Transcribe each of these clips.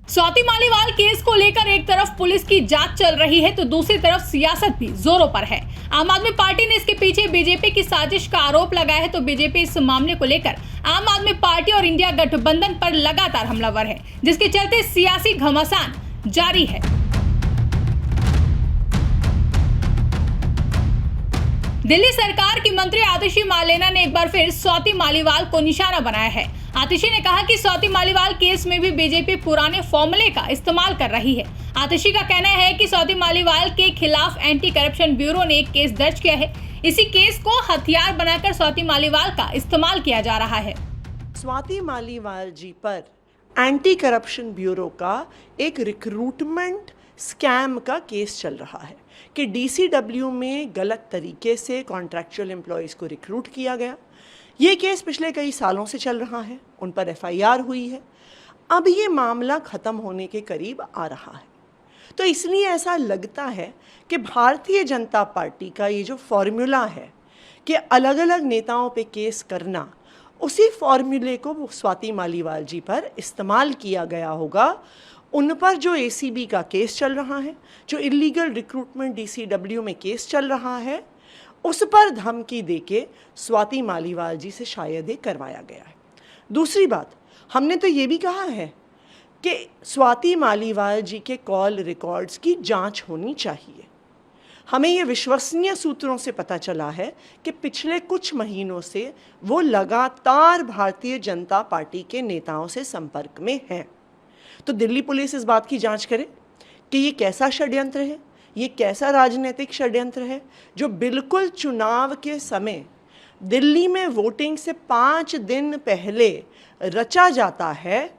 Swati Maliwal case को लेकर एक तरफ पुलिस की जांच चल रही है तो दूसरी तरफ सियासत भी जोरों पर है। आम आदमी पार्टी ने इसके पीछे बीजेपी की साजिश का आरोप लगाया है तो बीजेपी इस मामले को लेकर आम आदमी पार्टी और इंडिया गठबंधन पर लगातार हमलावर है, जिसके चलते सियासी घमासान जारी है। दिल्ली सरकार की मंत्री आतिशी मालेना ने एक बार फिर स्वाति मालीवाल को निशाना बनाया है। आतिशी ने कहा कि स्वाति मालीवाल केस में भी बीजेपी पुराने फॉर्मूले का इस्तेमाल कर रही है। आतिशी का कहना है कि स्वाति मालीवाल के खिलाफ एंटी करप्शन ब्यूरो ने एक केस दर्ज किया है। इसी केस को हथियार बनाकर स्वाति मालीवाल का इस्तेमाल किया जा रहा है। स्वाति मालीवाल जी पर एंटी करप्शन ब्यूरो का एक रिक्रूटमेंट स्कैम का केस चल रहा है कि डीसीडब्ल्यू में गलत तरीके से कॉन्ट्रैक्चुअल एम्प्लॉयज़ को रिक्रूट किया गया। ये केस पिछले कई सालों से चल रहा है, उन पर एफआईआर हुई है। अब ये मामला ख़त्म होने के करीब आ रहा है, तो इसलिए ऐसा लगता है कि भारतीय जनता पार्टी का ये जो फॉर्मूला है कि अलग अलग नेताओं पे केस करना, उसी फॉर्मूले को स्वाति मालीवाल जी पर इस्तेमाल किया गया होगा। उन पर जो एसीबी का केस चल रहा है, जो इलीगल रिक्रूटमेंट डीसीडब्ल्यू में केस चल रहा है, उस पर धमकी देके स्वाति मालीवाल जी से शायद ये करवाया गया है। दूसरी बात, हमने तो ये भी कहा है कि स्वाति मालीवाल जी के कॉल रिकॉर्ड्स की जांच होनी चाहिए। हमें ये विश्वसनीय सूत्रों से पता चला है कि पिछले कुछ महीनों से वो लगातार भारतीय जनता पार्टी के नेताओं से संपर्क में हैं। तो दिल्ली पुलिस इस बात की जांच करे कि ये कैसा षड्यंत्र है, ये कैसा राजनीतिक षड्यंत्र है जो बिल्कुल चुनाव के समय दिल्ली में वोटिंग से 5 दिन पहले रचा जाता है।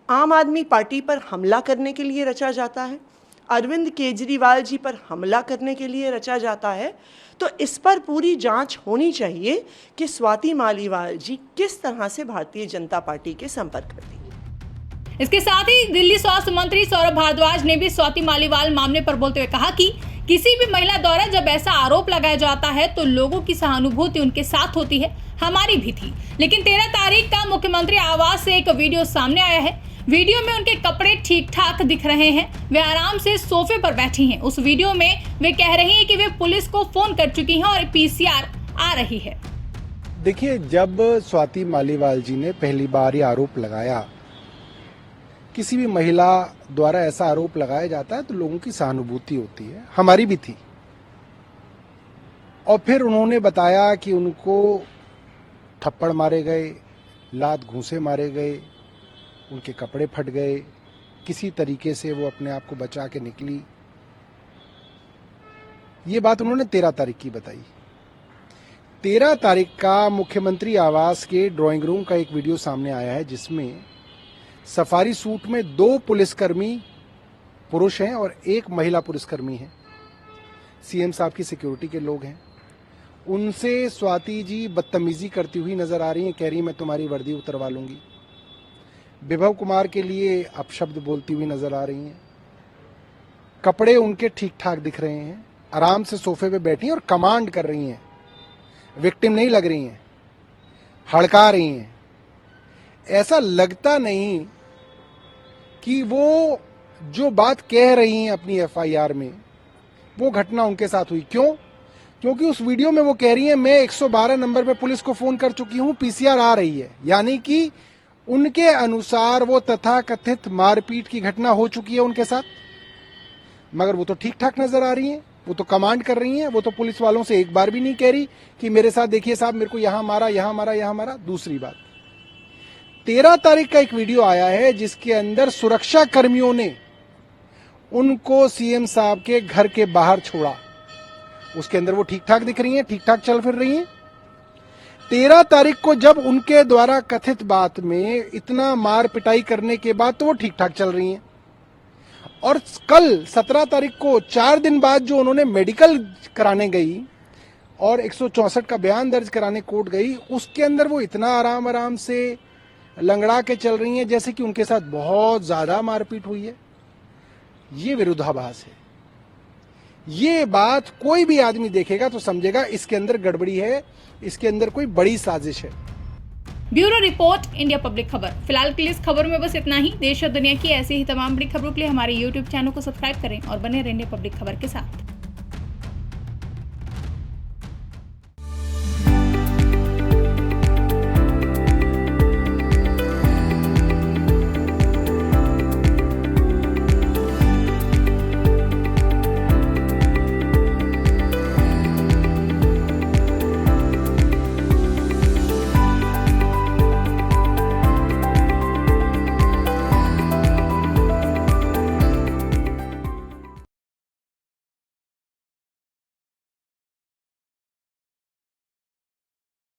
आम आदमी पार्टी पर हमला करने के लिए रचा जाता है, अरविंद केजरीवाल जी पर हमला करने के लिए रचा जाता है। तो इस पर पूरी जांच होनी चाहिए कि स्वाति मालीवाल जी किस तरह से भारतीय जनता पार्टी के संपर्क में थी। इसके साथ ही दिल्ली स्वास्थ्य मंत्री सौरभ भारद्वाज ने भी स्वाति मालीवाल मामले पर बोलते हुए कहा कि किसी भी महिला द्वारा जब ऐसा आरोप लगाया जाता है तो लोगों की सहानुभूति उनके साथ होती है, हमारी भी थी। लेकिन 13 तारीख का मुख्यमंत्री आवास से एक वीडियो सामने आया है। वीडियो में उनके कपड़े ठीक ठाक दिख रहे हैं, वे आराम से सोफे पर बैठी हैं। उस वीडियो में वे कह रही हैं कि वे पुलिस को फोन कर चुकी हैं और पीसीआर आ रही है। देखिए, जब स्वाति मालीवाल जी ने पहली बार ये आरोप लगाया, किसी भी महिला द्वारा ऐसा आरोप लगाया जाता है तो लोगों की सहानुभूति होती है, हमारी भी थी। और फिर उन्होंने बताया कि उनको थप्पड़ मारे गए, लात घूंसे मारे गए, उनके कपड़े फट गए, किसी तरीके से वो अपने आप को बचा के निकली। ये बात उन्होंने 13 तारीख की बताई। 13 तारीख का मुख्यमंत्री आवास के ड्राइंग रूम का एक वीडियो सामने आया है जिसमें सफारी सूट में 2 पुलिसकर्मी पुरुष हैं और 1 महिला पुलिसकर्मी है। सीएम साहब की सिक्योरिटी के लोग हैं। उनसे स्वाति जी बदतमीजी करती हुई नजर आ रही हैं, कह रही हैं मैं तुम्हारी वर्दी उतरवा लूंगी। विभव कुमार के लिए अपशब्द बोलती हुई नजर आ रही हैं। कपड़े उनके ठीक ठाक दिख रहे हैं, आराम से सोफे पे बैठी हैं और कमांड कर रही हैं, विक्टिम नहीं लग रही हैं, हड़का रही हैं। ऐसा लगता नहीं कि वो जो बात कह रही हैं अपनी एफआईआर में वो घटना उनके साथ हुई। क्यों? क्योंकि उस वीडियो में वो कह रही हैं मैं 112 नंबर पे पुलिस को फोन कर चुकी हूं, पीसीआर आ रही है। यानी कि उनके अनुसार वो तथाकथित मारपीट की घटना हो चुकी है उनके साथ। मगर वो तो ठीक ठाक नजर आ रही हैं, वो तो कमांड कर रही हैं, वो तो पुलिस वालों से एक बार भी नहीं कह रही कि मेरे साथ देखिए साहब मेरे को यहां मारा, यहां मारा, यहां मारा। दूसरी बात, 13 तारीख का एक वीडियो आया है जिसके अंदर सुरक्षा कर्मियों ने उनको सीएम साहब के घर के बाहर छोड़ा। उसके अंदर वो ठीक ठाक दिख रही हैं, ठीक ठाक चल फिर रही हैं। 13 तारीख को जब उनके द्वारा कथित बात में इतना मार पिटाई करने के बाद तो वो ठीक ठाक चल रही हैं। और कल 17 तारीख को 4 दिन बाद जो उन्होंने मेडिकल कराने गई और 164 का बयान दर्ज कराने कोर्ट गई, उसके अंदर वो इतना आराम आराम से लंगड़ा के चल रही हैं जैसे कि उनके साथ बहुत ज्यादा मारपीट हुई है। ये विरोधाभास है। ये बात कोई भी आदमी देखेगा तो समझेगा इसके अंदर गड़बड़ी है, इसके अंदर कोई बड़ी साजिश है। ब्यूरो रिपोर्ट, इंडिया पब्लिक खबर। फिलहाल के लिए इस खबर में बस इतना ही। देश और दुनिया की ऐसी ही तमाम बड़ी खबरों के लिए हमारे YouTube चैनल को सब्सक्राइब करें और बने रहें इंडिया पब्लिक खबर के साथ।